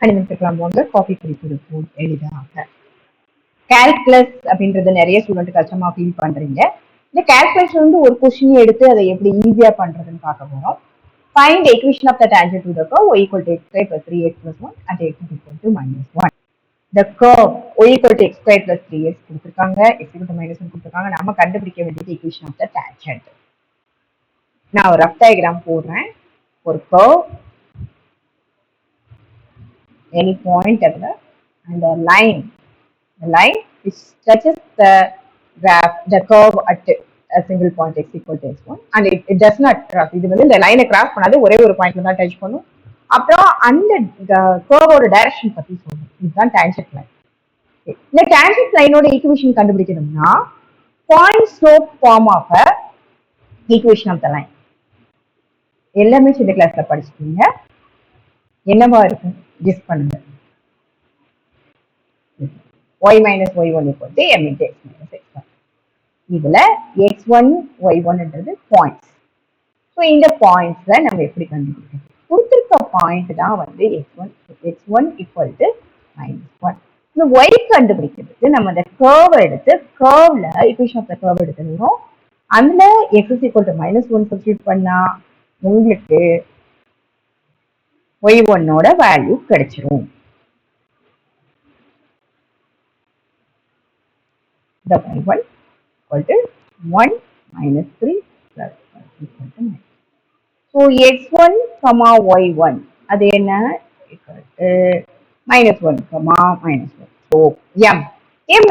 அணிந்திருக்கலாம் போங்க காஃபி குடிப்பதற்கும் எளிதாக. கால்குலஸ் அப்படின்றது நிறைய ஸ்டூடெண்ட் கஷ்டமா ஃபீல் பண்றீங்க. இந்த கால்குலஸ் வந்து ஒரு கொஸ்டின் எடுத்து அதை எப்படி ஈஸியா பண்றதுன்னு பார்க்க போறோம். Find the equation of the tangent to the curve y equal to x squared plus 3x plus 1 and x is equal to minus 1. The curve y equal to x squared plus 3x கொடுத்திருக்காங்க, x equal to minus 1 கொடுத்திருக்காங்க. நம்ம கண்டுபிடிக்க வேண்டியது equation of the tangent. நான் ஒரு rough diagram போடுறேன். ஒரு curve any point at and the line which touches the graph the curve at a single point x equal to x1 and it does not cross. இது வந்து இந்த லைனை cross பண்ணாது, ஒரே ஒரு பாயிண்ட்ல தான் டச் பண்ணும். அப்புறம் அந்த கர்வோட டைரக்ஷன் பத்தி சொல்லணும். இதுதான் டான்ஜென்ட் லைன். இந்த டான்ஜென்ட் லைனோட ஈக்குவேஷன் கண்டுபிடிக்கணும்னா point slope form of equation of the line எல்லாமே சின்ன கிளாஸ்ல படிச்சிட்டீங்க. என்னவா இருக்கும் கெஸ் பண்ணுங்க. y minus y1 equal to m into x minus x1. இதுல x1 y1ன்றது பாயிண்ட்ஸ். ஸோ இந்த பாயிண்ட்ஸ்ல நம்ம எப்படி கண்டுபிடிக்கணும்? கொடுத்திருக்க பாயிண்ட் தான் வந்து x1 equal to -1. இந்த y கண்டுபிடிக்கிறதுக்கு நம்ம இந்த கர்வ் எடுத்து கர்வ்ல ஈக்குவேஷன் ஆஃப் த கர்வ் எடுத்துறோம். அதுல x is equal to -1 substitute பண்ணா உங்களுக்கு y1 ஓட வேல்யூ கிடைச்சிரும். The y1 equal to 1 minus 3 plus 1 equal to 9. So x1 comma y1 அது என்ன equal to -1 comma -1. So m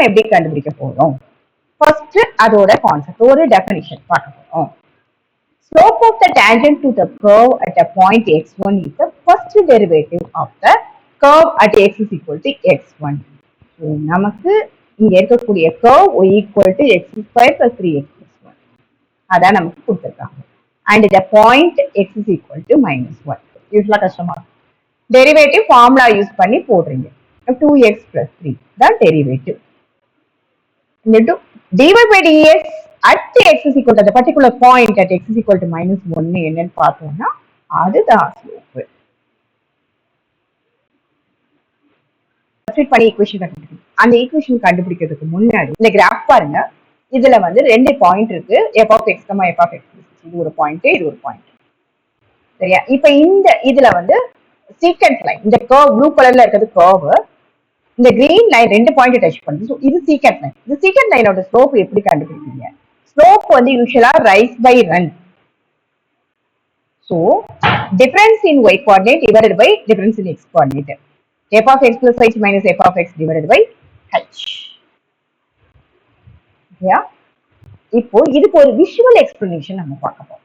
எப்படி கண்டுபிடிக்க போறோம்? ஃபர்ஸ்ட் அதோட கான்செப்ட் ஒரு டெஃபினிஷன் பார்க்க போறோம். Slope of the tangent to the curve at a point x1 is the first derivative of the curve at x is equal to x1. So நமக்கு இங்க இருக்கக்கூடிய curve y equal to x square plus 3x plus 1. அதான் நமக்கு கொடுத்திருக்காங்க. And the point x is equal to -1. இதுல கஷ்டமா derivative formula use பண்ணி போடுறீங்க. 2x plus 3 தான் டெரிவேட்டிவ். இந்த dy by dx at x is equal to the particular point at x is equal to -1 என்னன்னு பார்த்தோம்னா அதுதான் ஸ்லோப். சப்ஸ்டிட்யூட் பண்ணி ஈக்குவேஷன் கண்டுபிடிக்கணும். அந்த ஈக்குவேஷன் கண்டுபிடிக்கிறதுக்கு முன்னாடி இந்த கிராஃப் பாருங்க. இதுல வந்து ரெண்டு பாயிண்ட் இருக்கு, f of x, f of x. இது ஒரு பாயிண்ட், இது ஒரு பாயிண்ட். சரியா? இப்ப இந்த இதுல வந்து சீக்கண்ட் லைன், இந்த கர்வ் ப்ளூ கலர்ல இருக்கிறது கர்வ், இந்த கிரீன் லைன் ரெண்டு பாயிண்ட் டச் பண்ணுது. இது சீக்கண்ட் லைன். இந்த சீக்கண்ட் லைனோட ஸ்லோப் எப்படி கண்டுபிடிப்பீங்க? ஸ்லோப் வந்து யூசுவலா rise by run. So difference in y coordinate divided by difference in x coordinate. F of x plus h minus f of x divided by h. Yeah. இப்போ இதுக்கு ஒரு visual explanation நம்ம பார்க்க போறோம்.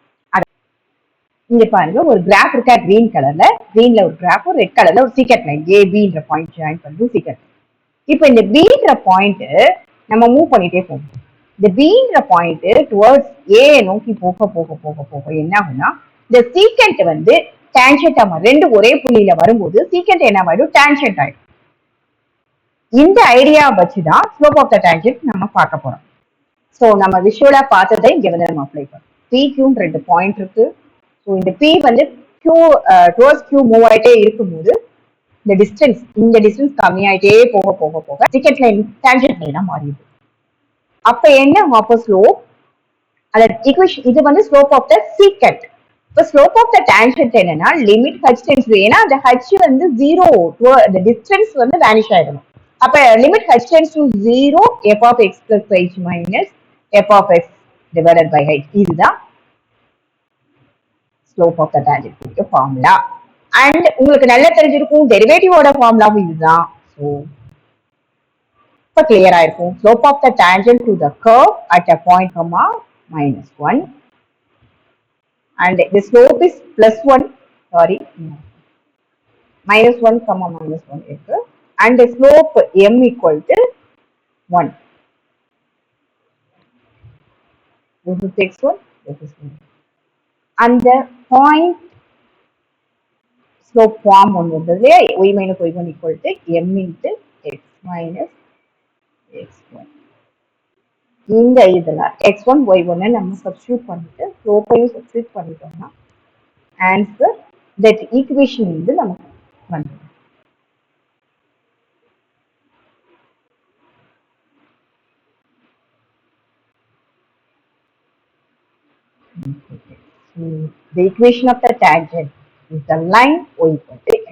இங்க பாருங்க, ஒரு கிராஃப் இருக்கா கிரீன் கலர்ல, கிரீன்ல ஒரு கிராஃப், ரெட் கலர்ல ஒரு சீக்கண்ட் லைன் ஏபின்ற பாயிண்ட் ஜாயின் பண்ணுது சீக்கண்ட். இப்போ இந்த பின்ற பாயிண்ட் நம்ம மூவ் பண்ணிட்டே போகும். இந்த பின்ற பாயிண்ட் டுவர்ட்ஸ் ஏ நோக்கி போக போக போக போக என்ன ஆகும்னா இந்த சீக்கண்ட் வந்து டான்ஜென்ட் ஆமா ரெண்டு ஒரே புள்ளியில வரும்போது சீக்கண்ட் என்ன ஆயிடும்? டான்ஜென்ட் ஆயிடும். இந்த ஐடியா வச்சுதான் ஸ்லோப் ஆஃப் த டான்ஜென்ட் நம்ம பார்க்க போறோம். ஸோ நம்ம விஷுவலா பார்த்ததை இங்க வந்து நம்ம அப்ளை பண்ணோம். பி கியூன்னு ரெண்டு பாயிண்ட் இருக்கு. ஸோ இந்த பி வந்து கியூ டுவர்ட்ஸ் கியூ மூவ் ஆயிட்டே இருக்கும்போது இந்த டிஸ்டன்ஸ் கம்மியாயிட்டே போக போக போக சீக்கண்ட் லைன் டான்ஜென்ட் லைனா மாறிடுது. அப்ப என்ன அப்போ ஸ்லோப் அந்த ஈக்குவேஷன் இது வந்து ஸ்லோப் ஆஃப் த சீக்கண்ட். இப்போ ஸ்லோப் ஆஃப் த டான்ஜென்ட் என்னன்னா லிமிட் h டென்ஸ் டு, ஏன்னா அந்த h வந்து 0, அந்த டிஸ்டன்ஸ் வந்து வேனிஷ் ஆயிடணும். அப்ப limit h tends to 0 f of x plus h minus f of x divided by h. இதுதான் slope of the tangent formula. And உங்களுக்கு நல்லா தெரிஞ்சிருக்கும் டெரிவேட்டிவோட ஃபார்முலாவும் இதுதான். ஸோ இப்போ கிளியரா இருக்கும். Slope of the tangent to the curve at a point comma -1 and the slope is +1, sorry, -1 comma -1 இருக்கு. And the slope m equal to 1. This is x1, this is 1. And the point slope form ஒன்று இருந்தது, y minus y1 equal to m into x minus x1. இந்த இதுல x1 y1 நம்ம substitute பண்ணிட்டு ஸ்லோப்பையும் substitute பண்ணிட்டோம்னா answer that equation வந்து நமக்கு வந்துடும். So the equation of the tangent is the line y equal to